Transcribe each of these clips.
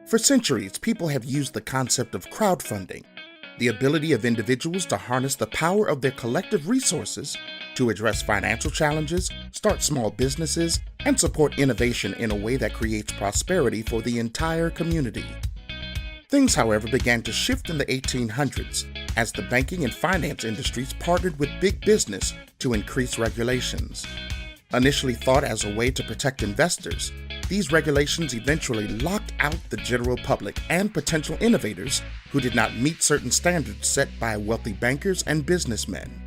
For centuries, people have used the concept of crowdfunding, the ability of individuals to harness the power of their collective resources to address financial challenges, start small businesses, and support innovation in a way that creates prosperity for the entire community. Things, however, began to shift in the 1800s as the banking and finance industries partnered with big business to increase regulations. Initially thought as a way to protect investors, these regulations eventually locked out the general public and potential innovators who did not meet certain standards set by wealthy bankers and businessmen.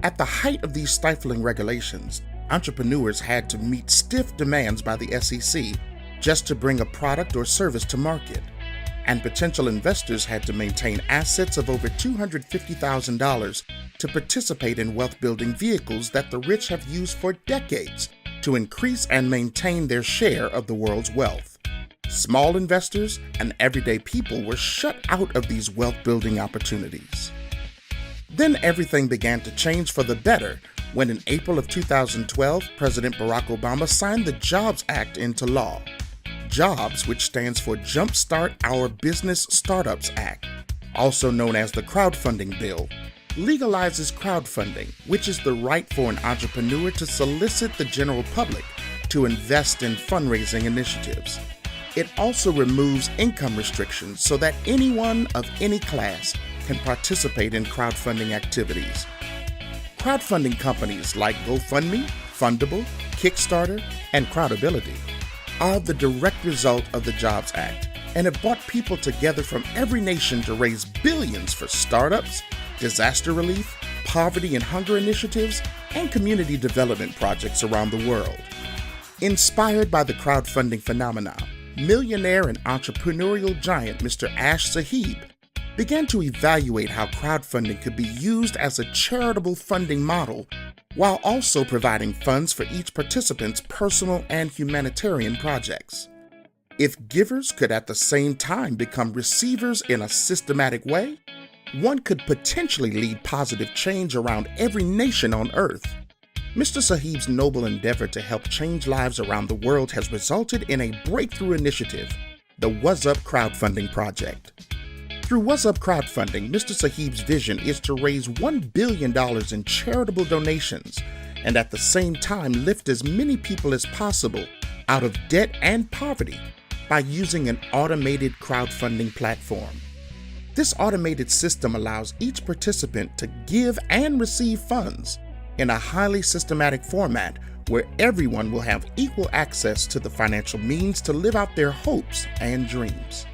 At the height of these stifling regulations, entrepreneurs had to meet stiff demands by the SEC just to bring a product or service to market, and potential investors had to maintain assets of over $250,000 to participate in wealth-building vehicles that the rich have used for decades to increase and maintain their share of the world's wealth. Small investors and everyday people were shut out of these wealth-building opportunities. Then everything began to change for the better when in April of 2012, President Barack Obama signed the Jobs Act into law. JOBS, which stands for Jumpstart Our Business Startups Act, also known as the crowdfunding bill, legalizes crowdfunding, which is the right for an entrepreneur to solicit the general public to invest in fundraising initiatives. It also removes income restrictions so that anyone of any class can participate in crowdfunding activities. Crowdfunding companies like GoFundMe, Fundable, Kickstarter, and Crowdability are the direct result of the Jobs Act and have brought people together from every nation to raise billions for startups, disaster relief, poverty and hunger initiatives, and community development projects around the world. Inspired by the crowdfunding phenomenon, millionaire and entrepreneurial giant Mr. Ash Sahib began to evaluate how crowdfunding could be used as a charitable funding model while also providing funds for each participant's personal and humanitarian projects. If givers could at the same time become receivers in a systematic way, one could potentially lead positive change around every nation on Earth. Mr. Sahib's noble endeavor to help change lives around the world has resulted in a breakthrough initiative, the Waszupp crowdfunding project. Through Waszupp crowdfunding, Mr. Sahib's vision is to raise $1 billion in charitable donations and at the same time lift as many people as possible out of debt and poverty by using an automated crowdfunding platform. This automated system allows each participant to give and receive funds in a highly systematic format where everyone will have equal access to the financial means to live out their hopes and dreams.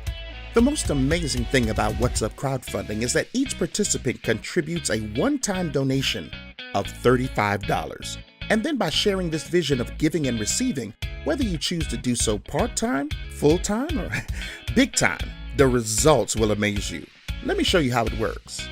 The most amazing thing about Waszupp crowdfunding is that each participant contributes a one-time donation of $35. And then by sharing this vision of giving and receiving, whether you choose to do so part-time, full-time, or big time, the results will amaze you. Let me show you how it works.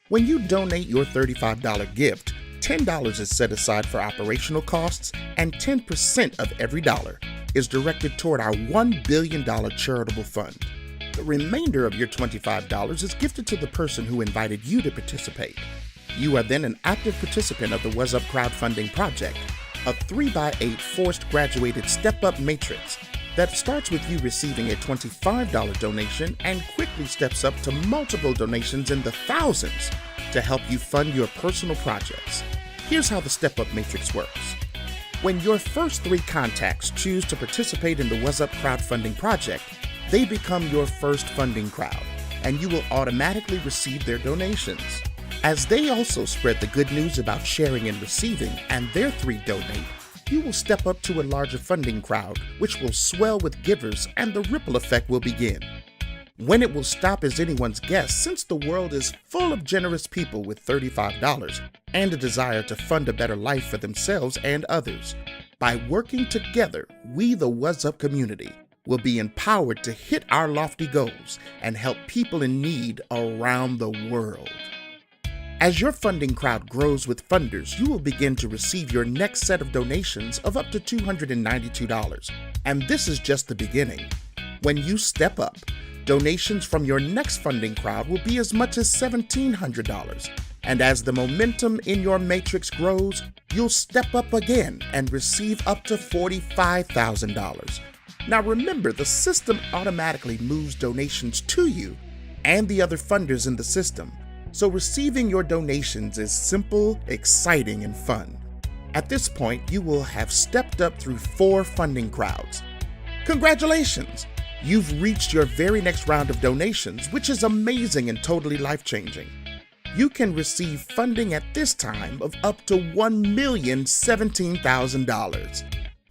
When you donate your $35 gift, $10 is set aside for operational costs, and 10% of every dollar is directed toward our $1 billion charitable fund. The remainder of your $25 is gifted to the person who invited you to participate. You are then an active participant of the Waszupp crowdfunding project, a 3x8 forced graduated step-up matrix that starts with you receiving a $25 donation and quickly steps up to multiple donations in the thousands to help you fund your personal projects. Here's how the step-up matrix works. When your first 3 contacts choose to participate in the Waszupp crowdfunding project, they become your first funding crowd, and you will automatically receive their donations. As they also spread the good news about sharing and receiving, and their 3 donate, you will step up to a larger funding crowd, which will swell with givers, and the ripple effect will begin. When it will stop is anyone's guess, since the world is full of generous people with $35 and a desire to fund a better life for themselves and others. By working together, we, the Waszupp community, will be empowered to hit our lofty goals and help people in need around the world. As your funding crowd grows with funders, you will begin to receive your next set of donations of up to $292. And this is just the beginning. When you step up, donations from your next funding crowd will be as much as $1,700. And as the momentum in your matrix grows, you'll step up again and receive up to $45,000. Now remember, the system automatically moves donations to you and the other funders in the system, so receiving your donations is simple, exciting, and fun. At this point, you will have stepped up through 4 funding crowds. Congratulations! You've reached your very next round of donations, which is amazing and totally life-changing. You can receive funding at this time of up to $1,017,000.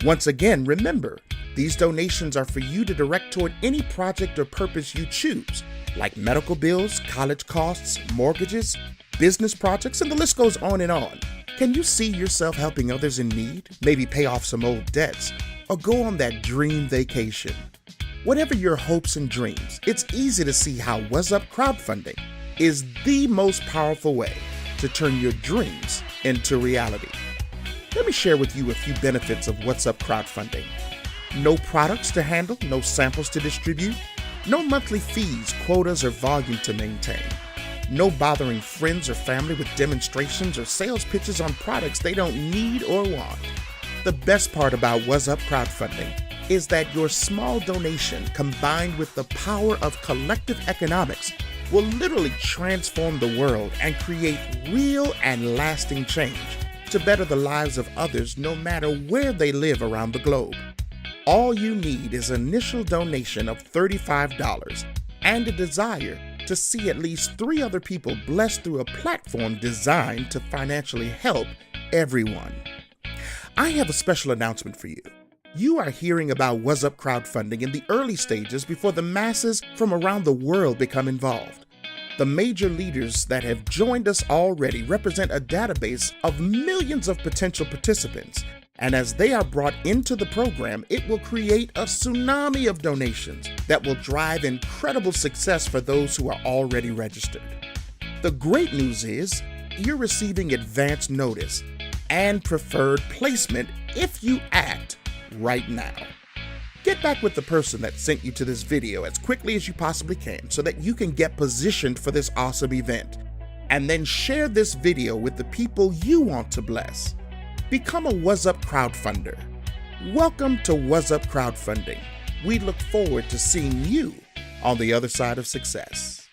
Once again, remember, these donations are for you to direct toward any project or purpose you choose, like medical bills, college costs, mortgages, business projects, and the list goes on and on. Can you see yourself helping others in need? Maybe pay off some old debts, or go on that dream vacation? Whatever your hopes and dreams, it's easy to see how Waszupp crowdfunding is the most powerful way to turn your dreams into reality. Let me share with you a few benefits of Waszupp crowdfunding. No products to handle, no samples to distribute, no monthly fees, quotas, or volume to maintain. No bothering friends or family with demonstrations or sales pitches on products they don't need or want. The best part about Waszupp crowdfunding is that your small donation, combined with the power of collective economics, will literally transform the world and create real and lasting change to better the lives of others no matter where they live around the globe. All you need is an initial donation of $35 and a desire to see at least 3 other people blessed through a platform designed to financially help everyone. I have a special announcement for you. You are hearing about Waszupp crowdfunding in the early stages before the masses from around the world become involved. The major leaders that have joined us already represent a database of millions of potential participants, and as they are brought into the program, it will create a tsunami of donations that will drive incredible success for those who are already registered. The great news is you're receiving advance notice and preferred placement if you act right now. Get back with the person that sent you to this video as quickly as you possibly can so that you can get positioned for this awesome event. And then share this video with the people you want to bless. Become a Waszupp crowdfunder. Welcome to Waszupp crowdfunding. We look forward to seeing you on the other side of success.